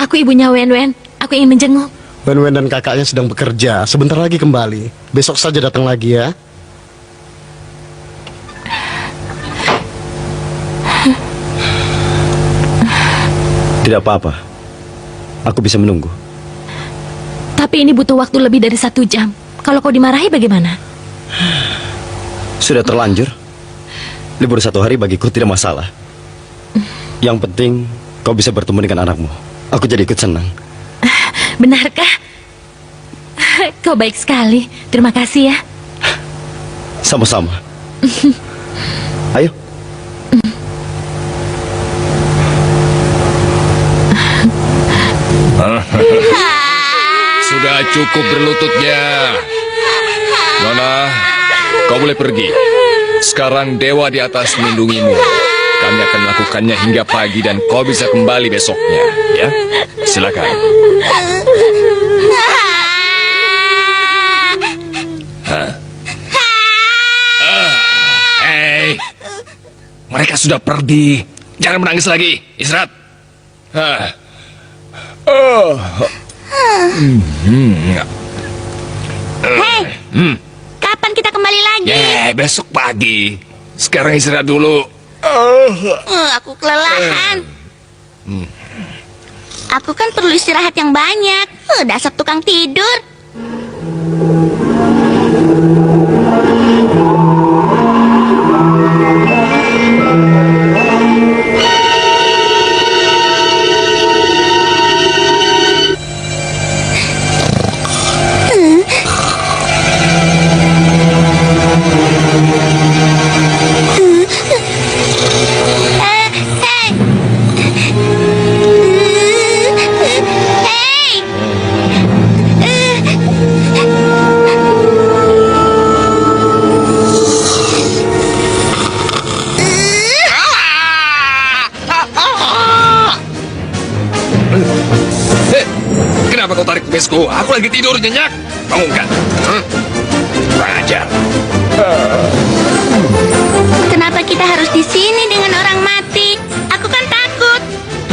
aku ibunya Wen-Wen. Aku ingin menjenguk. Wen-Wen dan kakaknya sedang bekerja. Sebentar lagi kembali. Besok saja datang lagi ya. Tidak apa-apa. Aku bisa menunggu. Tapi ini butuh waktu lebih dari 1 jam. Kalau kau dimarahi bagaimana? Sudah terlanjur. Libur 1 hari bagiku tidak masalah. Yang penting kau bisa bertemu dengan anakmu. Aku jadi ikut senang. Benarkah? Kau baik sekali. Terima kasih ya. Sama-sama. Ayo. Sudah cukup berlututnya. Nona, kau boleh pergi. Sekarang dewa di atas melindungimu. Kami akan melakukannya hingga pagi dan kau bisa kembali besoknya. Ya, silakan. Hei, mereka sudah pergi. Jangan menangis lagi. Istirahat. Hei, kapan kita kembali lagi? Besok pagi. Sekarang istirahat dulu. Aku kelelahan. Aku kan perlu istirahat yang banyak. Dasar tukang tidur. Kenapa kau tarik besku? Aku lagi tidur nyenyak. Bangunkan. Kurang ajar. Kenapa kita harus di sini dengan orang mati? Aku kan takut.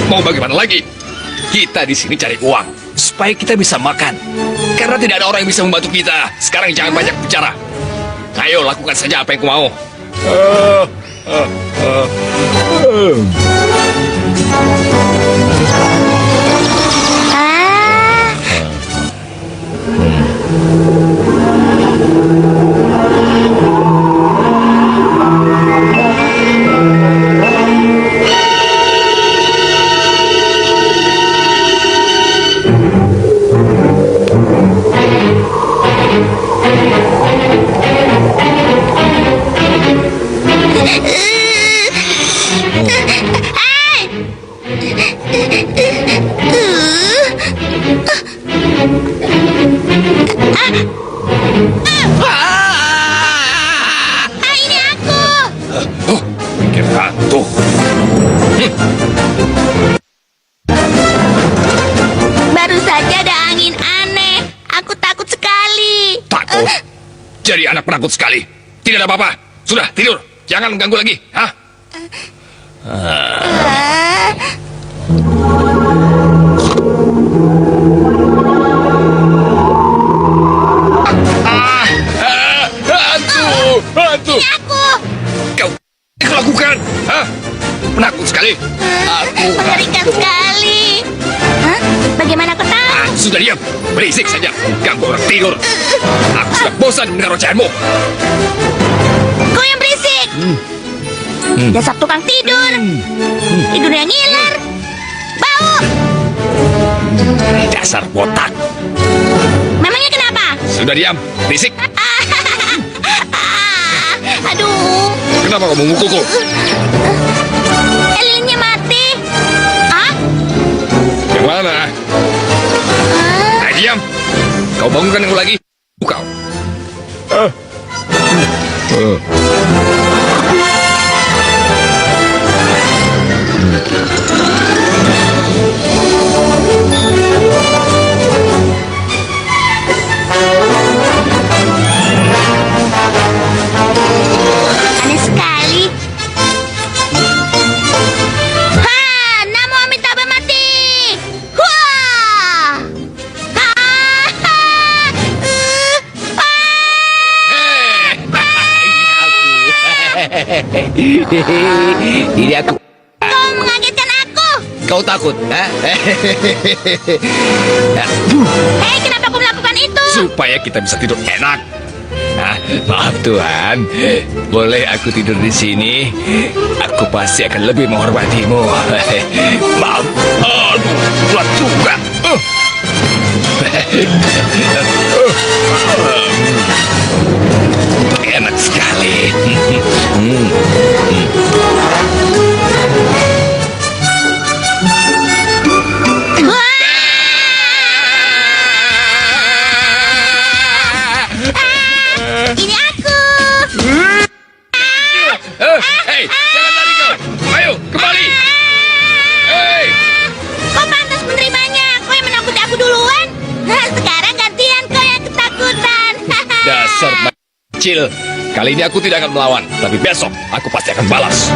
Mau bagaimana lagi? Kita di sini cari uang supaya kita bisa makan. Karena tidak ada orang yang bisa membantu kita. Sekarang jangan banyak bicara. Ayo lakukan saja apa yang kau mau. Ini aku. Pikir hantu. Baru saja ada angin aneh. Aku takut sekali. Takut? Jadi anak penakut sekali. Tidak ada apa-apa. Sudah, tidur. Jangan mengganggu lagi. Hah? Hantu! Ini aku. Kau lakukan? Hah? Menakut sekali. Aku Mengerikan sekali. Hah? Bagaimana kau tahu? Sudah diam, berisik saja, mengganggu orang tidur. Aku sudah bosan mendengar ocehanmu. Kau yang berisik. Dasar tukang tidur. Tidurnya ngiler. Bau. Dasar botak. Memangnya kenapa? Sudah diam, berisik. Aduh. Kenapa kau memukulku? Lilinnya mati. Hah? Yang mana? Diam. Kau bangunkan aku lagi. Kau. Aneh sekali. Ha, namo Amitabha mati. Wah. Ha, ha. Ini aku. Kau mengagetkan aku. Kau takut? Hei, kenapa kau melakukan itu? Supaya kita bisa tidur enak. Maaf Tuhan, boleh aku tidur di sini? Aku pasti akan lebih menghormatimu. Maaf, berat juga. Enak sekali. Ini aku. Hei, jangan lari kau. Ayo, kembali. Hei. Kau pantas menerimanya. Kau yang menakuti aku duluan. Nah, sekarang gantian kau yang ketakutan. Dasar kecil. Kali ini aku tidak akan melawan, tapi besok aku pasti akan balas.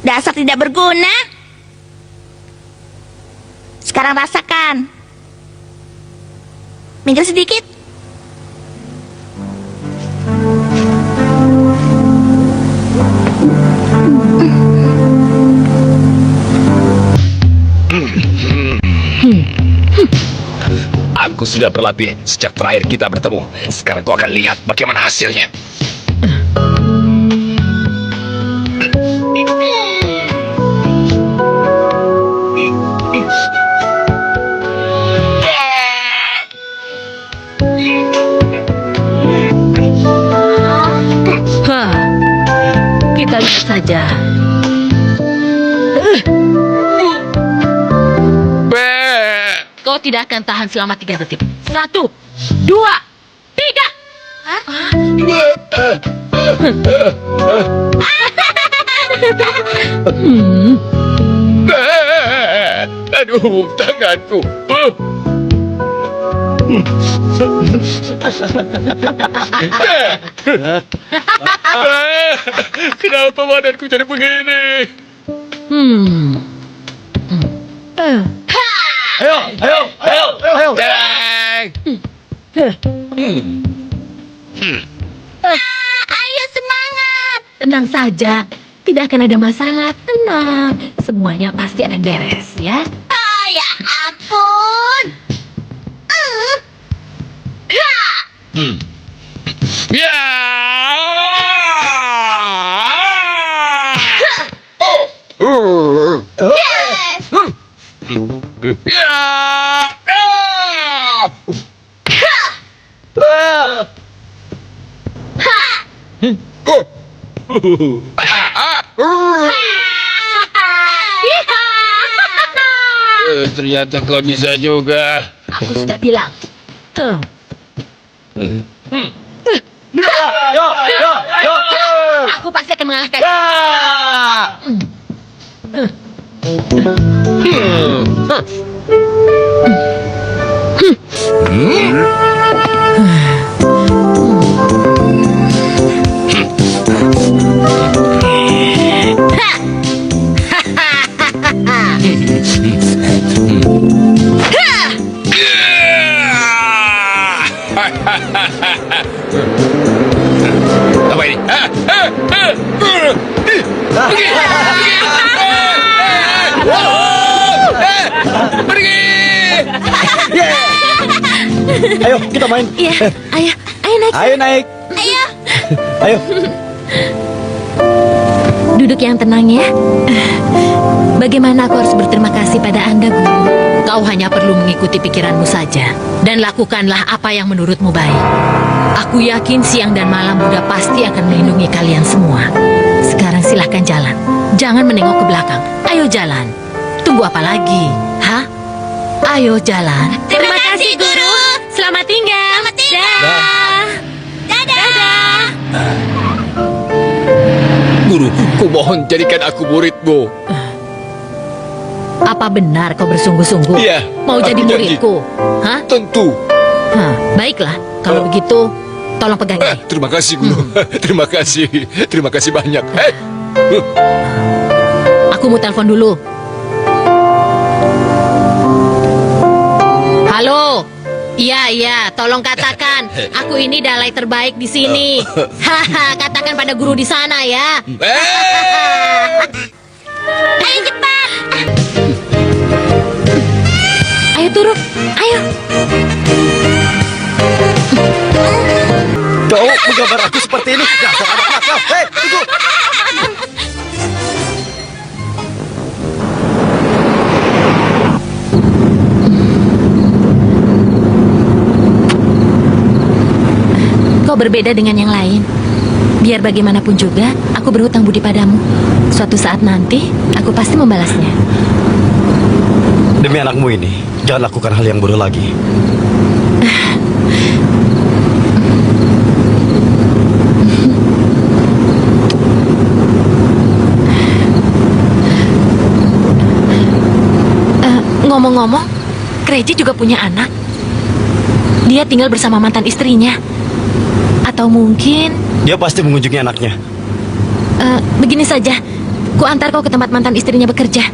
Dasar tidak berguna. Sekarang rasakan. Minggir sedikit. Aku sudah berlatih sejak terakhir kita bertemu. Sekarang kau akan lihat bagaimana hasilnya. Kita lihat saja. Kau tidak akan tahan selama 3 detik. 1, 2, 3. Aduh, tanganku. Kenapa badanku jadi begini? Ayo. Ayo semangat. Tenang saja, tidak akan ada masalah. Tenang, semuanya pasti akan beres ya. Oh ya ampun. Ya. Yes. Ya. Ternyata kau bisa juga. Aku sudah bilang. Tuh. Aku pasti akan mengalahkan. Apa ini? Pergi! Ayo, kita main. Iya, ayo naik. Ayo naik. Ayo. Duduk yang tenang ya. Bagaimana aku harus berterima kasih pada Anda, Guru? Kau hanya perlu mengikuti pikiranmu saja. Dan lakukanlah apa yang menurutmu baik. Aku yakin siang dan malam Buddha pasti akan melindungi kalian semua. Sekarang silahkan jalan. Jangan menengok ke belakang. Ayo jalan. Tunggu apa lagi? Hah? Ayo jalan. Terima kasih, Guru. Selamat tinggal. Selamat tinggal. Dadah. Guru, ku mohon jadikan aku muridmu. Apa benar kau bersungguh-sungguh? Iya, Mau aku jadi janji. muridku? Hah? Tentu. Baiklah. Kalau begitu, tolong pegang ini. Terima kasih, Guru. Terima kasih. Terima kasih banyak. Aku mau telepon dulu. Halo. Iya, tolong katakan. Aku ini dalai terbaik di sini. Haha, katakan pada guru di sana ya. Ayo cepat. Ayo turun. Ayo. Kau menggambar aku seperti ini. Dasar anak nakal. Hei, tunggu. Kau berbeda dengan yang lain. Biar bagaimanapun juga, aku berhutang budi padamu. Suatu saat nanti, aku pasti membalasnya. Demi anakmu ini, jangan lakukan hal yang bodoh lagi. Ngomong-ngomong, Kreji juga punya anak. Dia tinggal bersama mantan istrinya. Atau mungkin... Dia pasti mengunjungi anaknya. Begini saja, ku antar kau ke tempat mantan istrinya bekerja.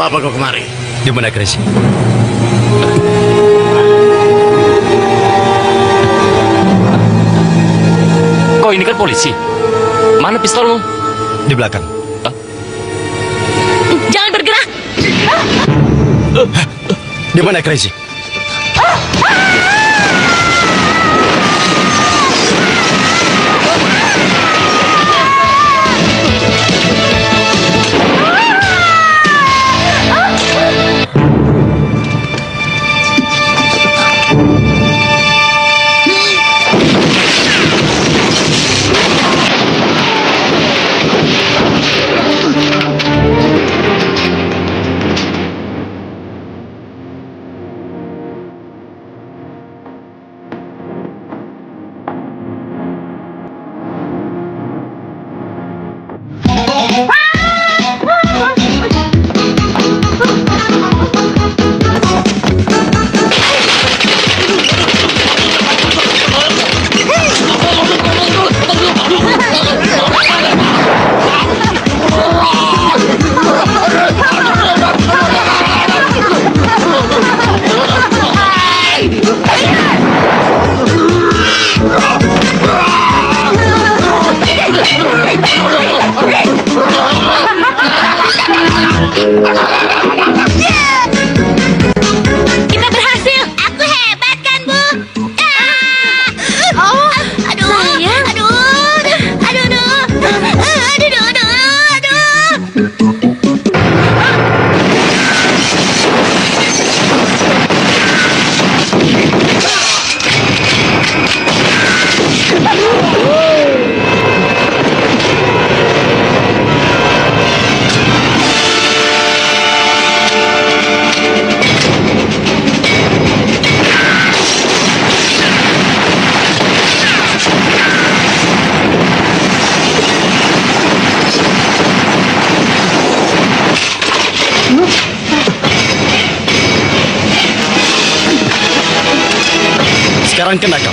Apa kau kemari? Di mana Kresi? Kau ini kan polisi. Mana pistolmu? Di belakang. Jangan bergerak! Di mana Kresi? Kita berhasil. Aku hebat kan, Bu? Oh, Aduh, sayang. aduh, aduh, aduh. Sekarang kena kau.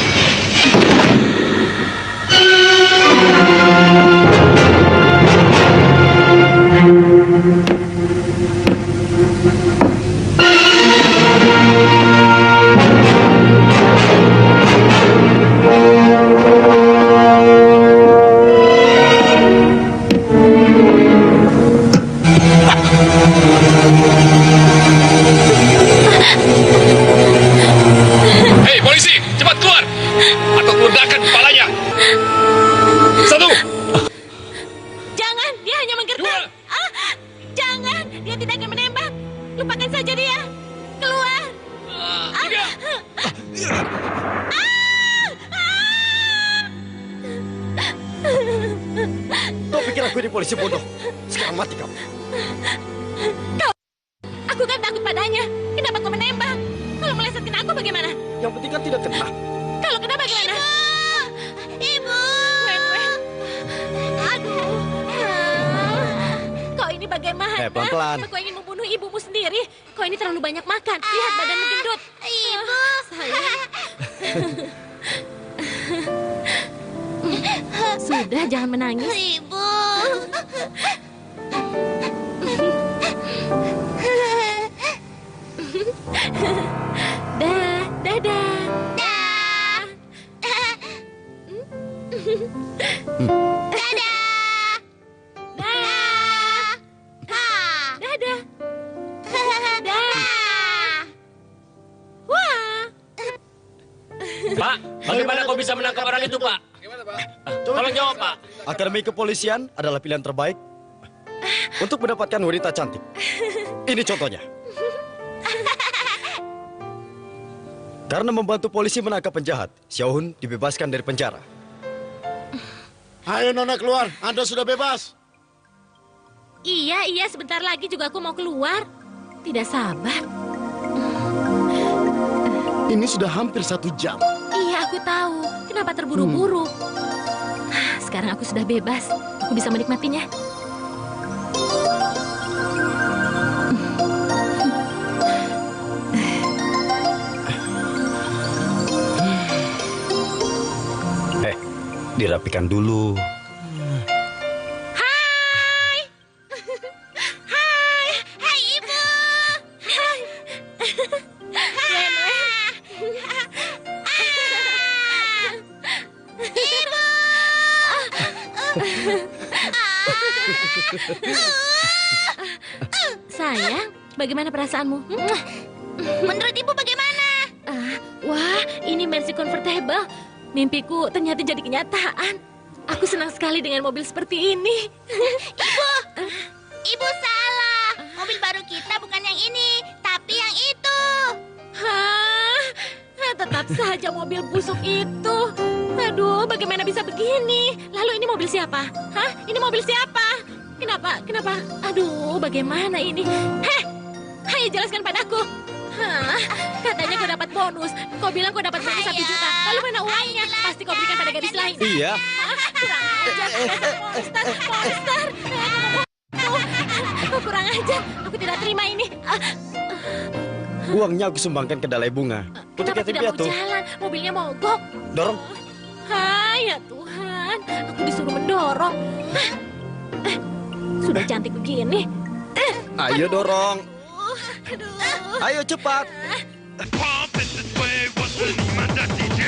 Hei, polisi, cepat keluar! Atau ledakan kepalanya. Satu, Jangan, dia hanya menggertak. dua, Jangan, dia tidak akan menembak. Lupakan saja dia. Keluar. tiga. Kau pikir aku ini polisi bodoh? Sekarang mati kau. Aku kan takut padanya. Kenapa kau menembak? Kalau meleset kena aku bagaimana? Yang penting kan tidak kena. Kalau kena bagaimana? Ibu. Wen. Aduh. Kau ini bagaimana? Pelan-pelan. Apa kau ingin membunuh ibumu sendiri? Kau ini terlalu banyak makan. Lihat badanmu gendut. Ibu. Sayang. Sudah, jangan menangis. Ibu. Dadah. Dadah. Wah. Pak, bagaimana kau bisa menangkap orang itu, Pak? Tolong jawab, Pak. Akademi kepolisian adalah pilihan terbaik untuk mendapatkan wanita cantik. Ini contohnya. Karena membantu polisi menangkap penjahat, Xiaohun dibebaskan dari penjara. Ayo Nona keluar, Anda sudah bebas. Iya, sebentar lagi juga aku mau keluar. Tidak sabar. Ini sudah hampir 1 jam. Iya, aku tahu. Kenapa terburu-buru? Sekarang aku sudah bebas. Aku bisa menikmatinya. Dirapikan dulu. Hai! Hai, Ibu. Wen. Ibu. Sayang, bagaimana perasaanmu? Menurut Ibu bagaimana? Wah, ini Mercy Convertible. Mimpiku ternyata jadi kenyataan. Aku senang sekali dengan mobil seperti ini. Ibu salah. Mobil baru kita bukan yang ini, tapi yang itu. Hah? Tetap saja mobil busuk itu. Aduh, bagaimana bisa begini? Lalu ini mobil siapa? Hah? Ini mobil siapa? Kenapa? Aduh, bagaimana ini? Heh, ayo jelaskan padaku. Hah? Katanya kau dapat bonus. Kau bilang kau dapat bonus 1 juta. Lalu mana uangnya? Pasti kau berikan pada gadis lain. Iya. Hah? Kurang ajar. Monster. Kau kurang ajar. Aku tidak terima ini. Uangnya aku sumbangkan ke Dalai Bunga. Untuk Kenapa yatim tidak mau piatu. jalan? Mobilnya mogok. Dorong. Hai, ya Tuhan. Aku disuruh mendorong. Sudah cantik begini. Ayo dorong. Aduh. Ayo cepat. Pop in the way, what's the name of that DJ?